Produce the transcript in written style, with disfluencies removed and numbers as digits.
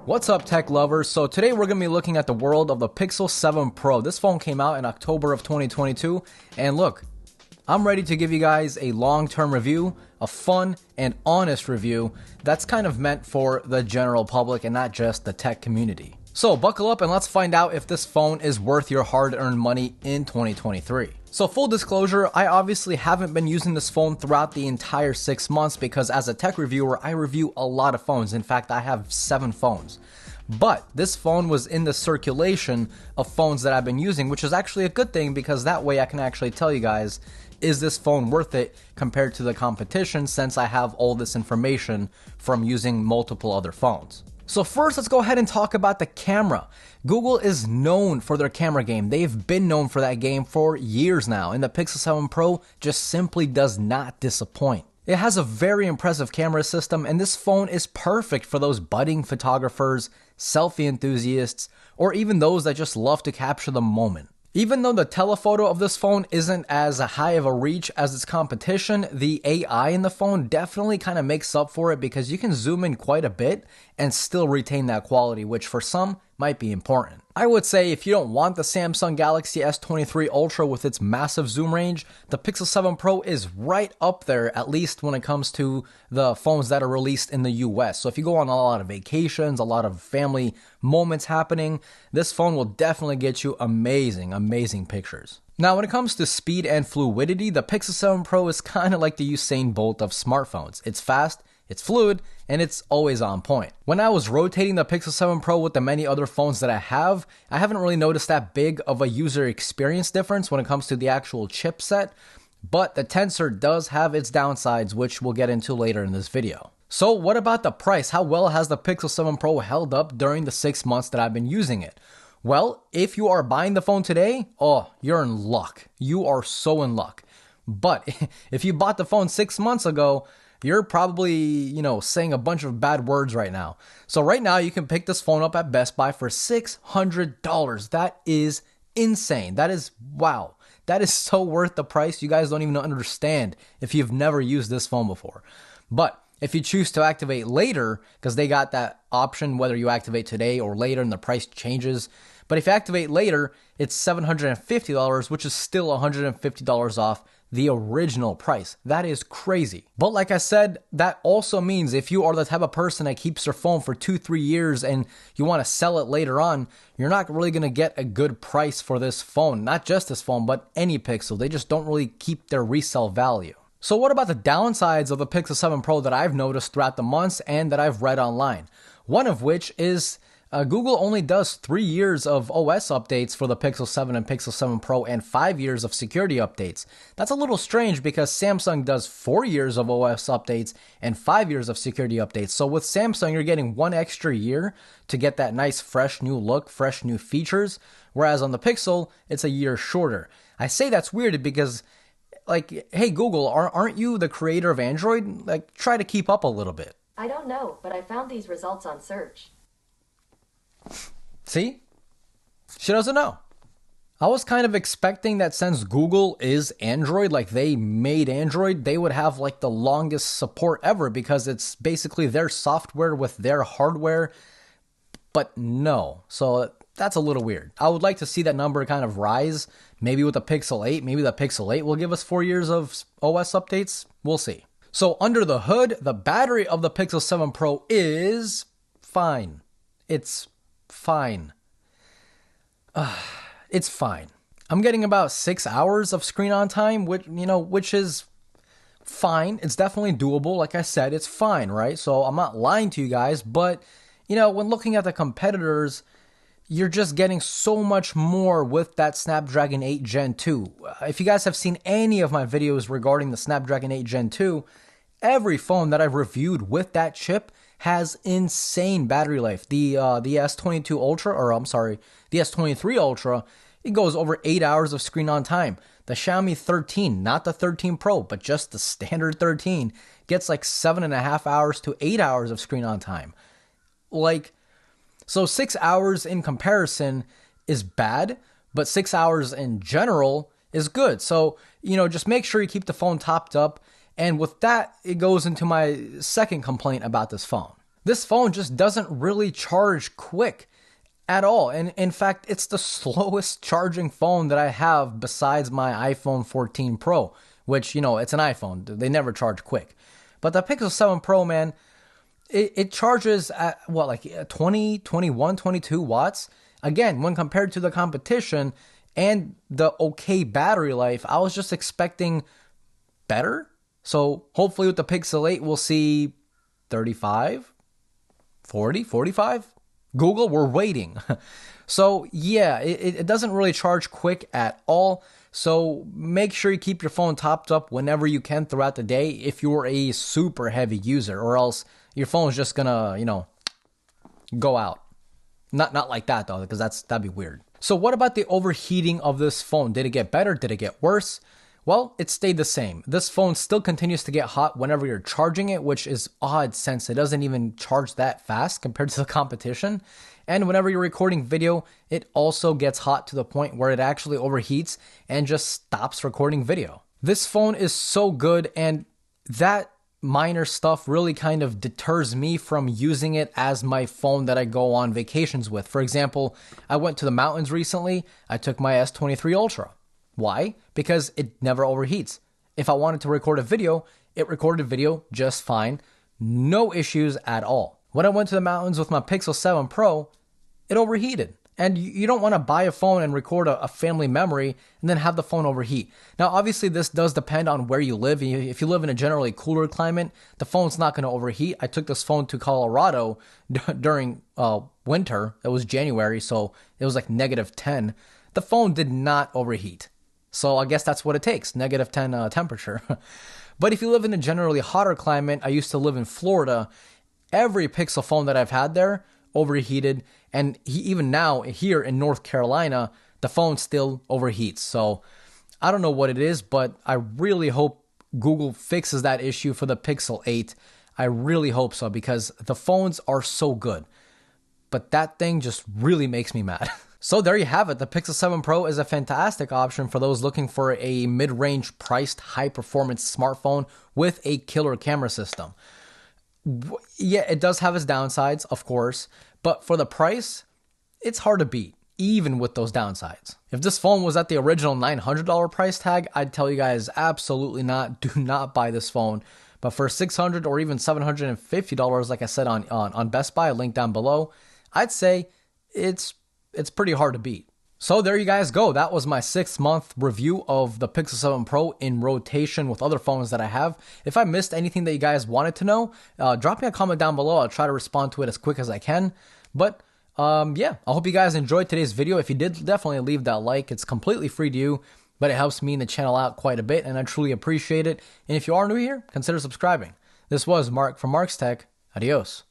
What's up, tech lovers? So today we're going to be looking at the world of the Pixel 7 Pro. This phone came out in October of 2022, and look, I'm ready to give you guys a long-term review, a fun and honest review that's kind of meant for the general public and not just the tech community. So buckle up and let's find out if this phone is worth your hard-earned money in 2023. So full disclosure, I obviously haven't been using this phone throughout the entire 6 months because as a tech reviewer, I review a lot of phones. In fact, I have 7 phones. But this phone was in the circulation of phones that I've been using, which is actually a good thing because that way I can actually tell you guys, is this phone worth it compared to the competition, since I have all this information from using multiple other phones. So first, let's go ahead and talk about the camera. Google is known for their camera game. They've been known for that game for years now, and the Pixel 7 Pro just simply does not disappoint. It has a very impressive camera system, and this phone is perfect for those budding photographers, selfie enthusiasts, or even those that just love to capture the moment. Even though the telephoto of this phone isn't as high of a reach as its competition, the AI in the phone definitely kind of makes up for it because you can zoom in quite a bit and still retain that quality, which for some might be important. I would say if you don't want the Samsung Galaxy S23 Ultra with its massive zoom range, the Pixel 7 Pro is right up there, at least when it comes to the phones that are released in the US. So if you go on a lot of vacations, a lot of family moments happening, this phone will definitely get you amazing pictures. Now, when it comes to speed and fluidity, the Pixel 7 Pro is kind of like the Usain Bolt of smartphones. It's fast, it's fluid, and it's always on point. When I was rotating the Pixel 7 Pro with the many other phones that I haven't really noticed that big of a user experience difference when it comes to the actual chipset, but the Tensor does have its downsides, which we'll get into later in this video. So what about the price? How well has the Pixel 7 Pro held up during the 6 months that I've been using it? Well, if you are buying the phone today, oh, you're in luck. You are so in luck. But if you bought the phone 6 months ago, you're probably, saying a bunch of bad words right now. So right now you can pick this phone up at Best Buy for $600. That is insane. That is, wow. That is so worth the price. You guys don't even understand if you've never used this phone before. But if you choose to activate later, because they got that option whether you activate today or later and the price changes. But if you activate later, it's $750, which is still $150 off the original price. That is crazy. But like I said, that also means if you are the type of person that keeps their phone for 2-3 years and you want to sell it later on, you're not really going to get a good price for this phone. Not just this phone, but any Pixel. They just don't really keep their resale value. So what about the downsides of the Pixel 7 Pro that I've noticed throughout the months and that I've read online? One of which is Google only does 3 years of OS updates for the Pixel 7 and Pixel 7 Pro and 5 years of security updates. That's a little strange because Samsung does 4 years of OS updates and 5 years of security updates. So with Samsung, you're getting 1 extra year to get that nice fresh new look, fresh new features, whereas on the Pixel, it's a year shorter. I say that's weird because, hey Google, aren't you the creator of Android? Try to keep up a little bit. I don't know, but I found these results on search. See? She doesn't know. I was kind of expecting that since Google is Android, they made Android, they would have the longest support ever because it's basically their software with their hardware. But no. So that's a little weird. I would like to see that number kind of rise. Maybe with the Pixel 8, maybe the Pixel 8 will give us 4 years of OS updates. We'll see. So under the hood, the battery of the Pixel 7 Pro is fine. It's fine. It's fine. I'm getting about 6 hours of screen on time, which is fine. It's definitely doable. Like I said, it's fine, right? So I'm not lying to you guys, but when looking at the competitors, you're just getting so much more with that Snapdragon 8 Gen 2. If you guys have seen any of my videos regarding the Snapdragon 8 Gen 2, every phone that I've reviewed with that chip has insane battery life. The S22 Ultra, the S23 Ultra, it goes over 8 hours of screen on time. The Xiaomi 13, not the 13 Pro, but just the standard 13, gets 7.5 hours to 8 hours of screen on time. So 6 hours in comparison is bad, but 6 hours in general is good. So, just make sure you keep the phone topped up. And with that, it goes into my second complaint about this phone. This phone just doesn't really charge quick at all. And in fact, it's the slowest charging phone that I have besides my iPhone 14 Pro, which, it's an iPhone. They never charge quick. But the Pixel 7 Pro, man, it charges at what, like 20, 21, 22 watts. Again, when compared to the competition and the okay battery life, I was just expecting better. So hopefully with the Pixel 8, we'll see 35, 40, 45. Google, we're waiting. So yeah, it doesn't really charge quick at all. So make sure you keep your phone topped up whenever you can throughout the day if you're a super heavy user, or else your phone's just gonna, go out. Not like that though, because that'd be weird. So what about the overheating of this phone? Did it get better? Did it get worse? Well, it stayed the same. This phone still continues to get hot whenever you're charging it, which is odd since it doesn't even charge that fast compared to the competition. And whenever you're recording video, it also gets hot to the point where it actually overheats and just stops recording video. This phone is so good, and that minor stuff really kind of deters me from using it as my phone that I go on vacations with. For example, I went to the mountains recently. I took my S23 Ultra. Why? Because it never overheats. If I wanted to record a video, it recorded video just fine. No issues at all. When I went to the mountains with my Pixel 7 Pro, it overheated. And you don't want to buy a phone and record a family memory and then have the phone overheat. Now, obviously, this does depend on where you live. If you live in a generally cooler climate, the phone's not going to overheat. I took this phone to Colorado during winter. It was January, so it was like -10. The phone did not overheat. So I guess that's what it takes, -10 temperature. But if you live in a generally hotter climate, I used to live in Florida, every Pixel phone that I've had there overheated. And even now, here in North Carolina, the phone still overheats. So I don't know what it is, but I really hope Google fixes that issue for the Pixel 8. I really hope so, because the phones are so good. But that thing just really makes me mad. So there you have it. The Pixel 7 Pro is a fantastic option for those looking for a mid-range priced high-performance smartphone with a killer camera system. Yeah, it does have its downsides, of course, but for the price, it's hard to beat, even with those downsides. If this phone was at the original $900 price tag, I'd tell you guys absolutely not. Do not buy this phone. But for $600 or even $750, like I said on Best Buy, link down below, I'd say it's pretty hard to beat. So there you guys go. That was my 6-month review of the Pixel 7 Pro in rotation with other phones that I have. If I missed anything that you guys wanted to know, drop me a comment down below. I'll try to respond to it as quick as I can. But yeah, I hope you guys enjoyed today's video. If you did, definitely leave that like. It's completely free to you, but it helps me and the channel out quite a bit, and I truly appreciate it. And if you are new here, consider subscribing. This was Mark from Mark's Tech. Adios.